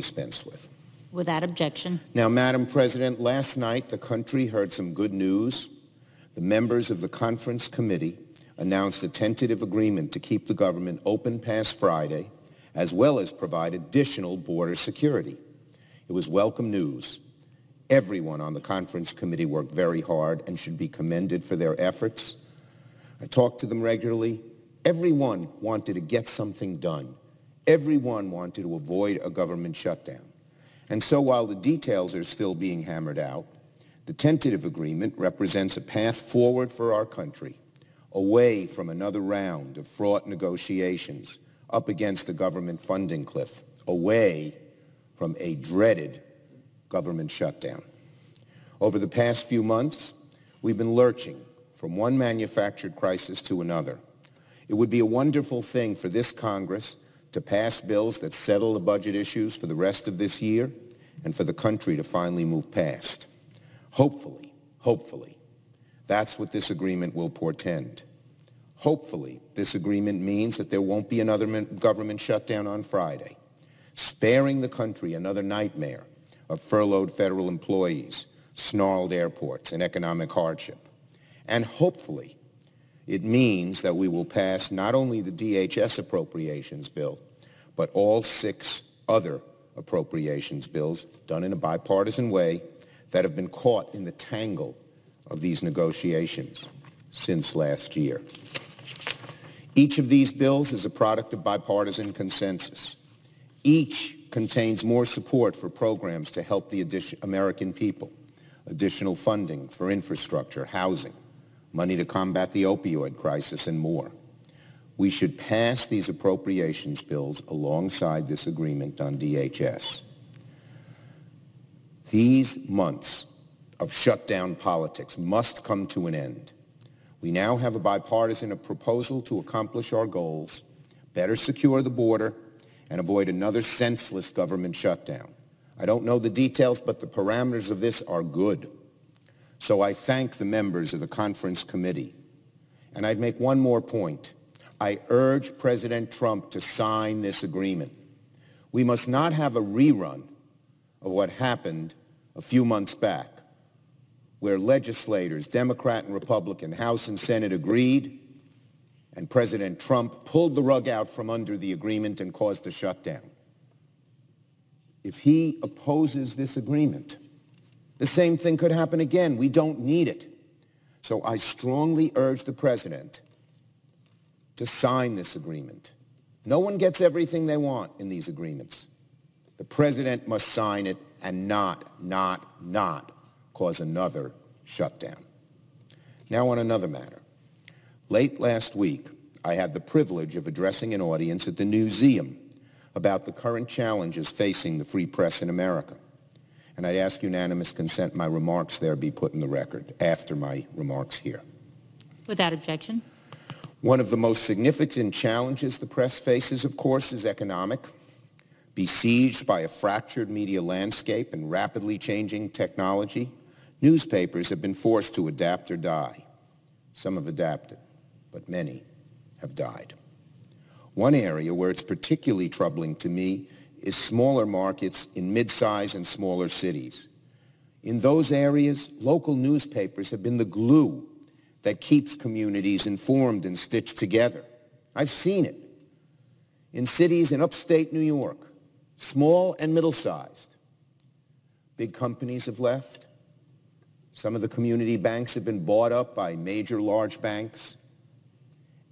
dispensed with. Without objection. Now, Madam President, last night the country heard some good news. The members of the conference committee announced a tentative agreement to keep the government open past Friday, as well as provide additional border security. It was welcome news. Everyone on the conference committee worked very hard and should be commended for their efforts. I talked to them regularly. Everyone wanted to get something done. Everyone wanted to avoid a government shutdown. And so while the details are still being hammered out, the tentative agreement represents a path forward for our country, away from another round of fraught negotiations up against a government funding cliff, away from a dreaded government shutdown. Over the past few months, we've been lurching from one manufactured crisis to another. It would be a wonderful thing for this Congress to pass bills that settle the budget issues for the rest of this year and for the country to finally move past. Hopefully, that's what this agreement will portend. Hopefully, this agreement means that there won't be another government shutdown on Friday, sparing the country another nightmare of furloughed federal employees, snarled airports, and economic hardship. And hopefully, it means that we will pass not only the DHS appropriations bill, but all 6 other appropriations bills done in a bipartisan way that have been caught in the tangle of these negotiations since last year. Each of these bills is a product of bipartisan consensus. Each contains more support for programs to help the American people, additional funding for infrastructure, housing, money to combat the opioid crisis, and more. We should pass these appropriations bills alongside this agreement on DHS. These months of shutdown politics must come to an end. We now have a bipartisan proposal to accomplish our goals, better secure the border, and avoid another senseless government shutdown. I don't know the details, but the parameters of this are good. So I thank the members of the conference committee. And I'd make one more point. I urge President Trump to sign this agreement. We must not have a rerun of what happened a few months back, where legislators, Democrat and Republican, House and Senate agreed, and President Trump pulled the rug out from under the agreement and caused a shutdown. If he opposes this agreement, the same thing could happen again. We don't need it. So I strongly urge the President to sign this agreement. No one gets everything they want in these agreements. The President must sign it and not cause another shutdown. Now on another matter. Late last week, I had the privilege of addressing an audience at the Newseum about the current challenges facing the free press in America. And I'd ask unanimous consent my remarks there be put in the record after my remarks here. Without objection. One of the most significant challenges the press faces, of course, is economic. Besieged by a fractured media landscape and rapidly changing technology, newspapers have been forced to adapt or die. Some have adapted, but many have died. One area where it's particularly troubling to me is smaller markets in mid-size and smaller cities. In those areas, local newspapers have been the glue that keeps communities informed and stitched together. I've seen it. In cities in upstate New York, small and middle-sized, big companies have left. Some of the community banks have been bought up by major large banks.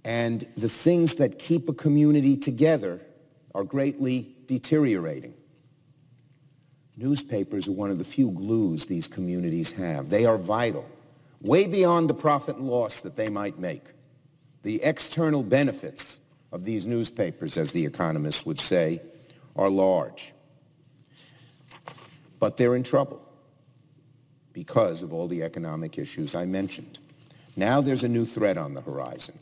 And the things that keep a community together are greatly deteriorating. Newspapers are one of the few glues these communities have. They are vital, way beyond the profit and loss that they might make. The external benefits of these newspapers, as the economists would say, are large. But they're in trouble because of all the economic issues I mentioned. Now there's a new threat on the horizon.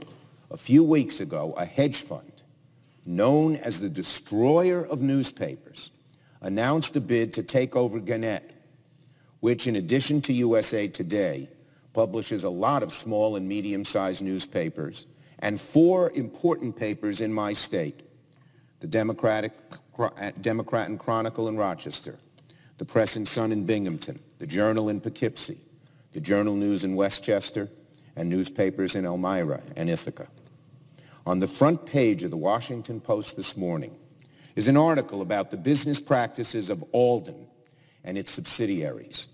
A few weeks ago, a hedge fund known as the destroyer of newspapers announced a bid to take over Gannett, which, in addition to USA Today, publishes a lot of small and medium-sized newspapers and 4 important papers in my state, the Democrat and Chronicle in Rochester, the Press and Sun in Binghamton, the Journal in Poughkeepsie, the Journal News in Westchester, and newspapers in Elmira and Ithaca. On the front page of the Washington Post this morning is an article about the business practices of Alden and its subsidiaries.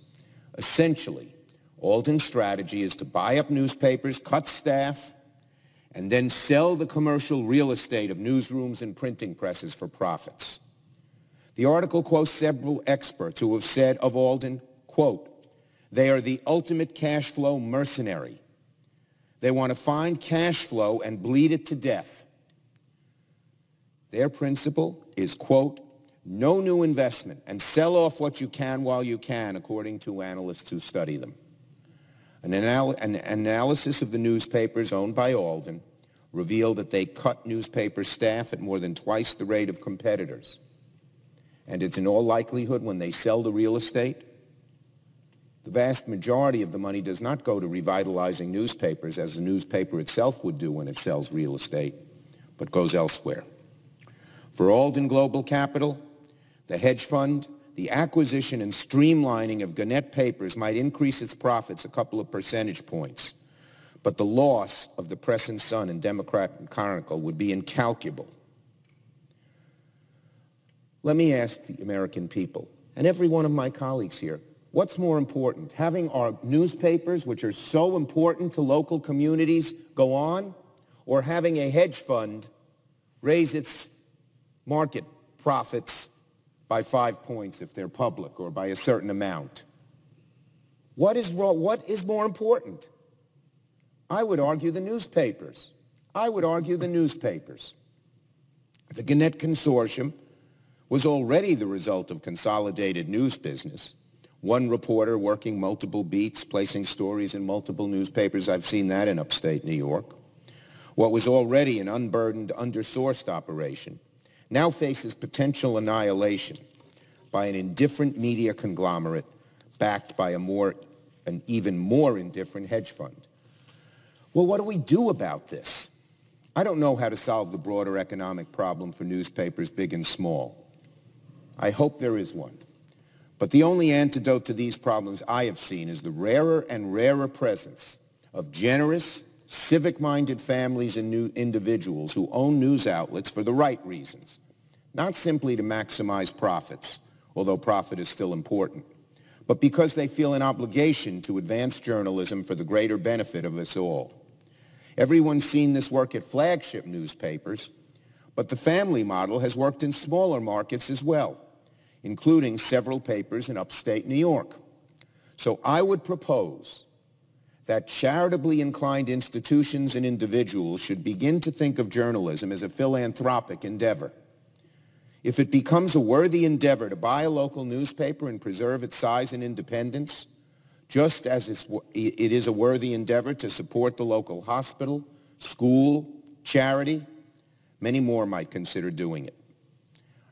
Essentially, Alden's strategy is to buy up newspapers, cut staff, and then sell the commercial real estate of newsrooms and printing presses for profits. The article quotes several experts who have said of Alden, quote, "They are the ultimate cash flow mercenary. They want to find cash flow and bleed it to death. Their principle is, quote, no new investment and sell off what you can while you can, according to analysts who study them." An analysis of the newspapers owned by Alden revealed that they cut newspaper staff at more than twice the rate of competitors. And it's in all likelihood when they sell the real estate, the vast majority of the money does not go to revitalizing newspapers as the newspaper itself would do when it sells real estate, but goes elsewhere. For Alden Global Capital, the hedge fund, the acquisition and streamlining of Gannett papers might increase its profits a couple of percentage points, but the loss of the Press and Sun and Democrat and Chronicle would be incalculable. Let me ask the American people, and every one of my colleagues here, what's more important, having our newspapers, which are so important to local communities, go on, or having a hedge fund raise its market profits by 5 points if they're public, or by a certain amount? What is more important? I would argue the newspapers. I would argue the newspapers. The Gannett Consortium was already the result of consolidated news business. One reporter working multiple beats, placing stories in multiple newspapers. I've seen that in upstate New York. What was already an unburdened, undersourced operation now faces potential annihilation by an indifferent media conglomerate backed by an even more indifferent hedge fund. Well, what do we do about this? I don't know how to solve the broader economic problem for newspapers, big and small. I hope there is one. But the only antidote to these problems I have seen is the rarer and rarer presence of generous, civic-minded families and new individuals who own news outlets for the right reasons, not simply to maximize profits, although profit is still important, but because they feel an obligation to advance journalism for the greater benefit of us all. Everyone's seen this work at flagship newspapers, but the family model has worked in smaller markets as well, including several papers in upstate New York. So I would propose that charitably inclined institutions and individuals should begin to think of journalism as a philanthropic endeavor. If it becomes a worthy endeavor to buy a local newspaper and preserve its size and independence, just as it is a worthy endeavor to support the local hospital, school, charity, many more might consider doing it.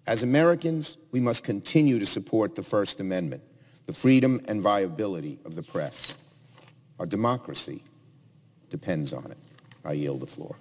As Americans, we must continue to support the First Amendment, the freedom and viability of the press. Our democracy depends on it. I yield the floor.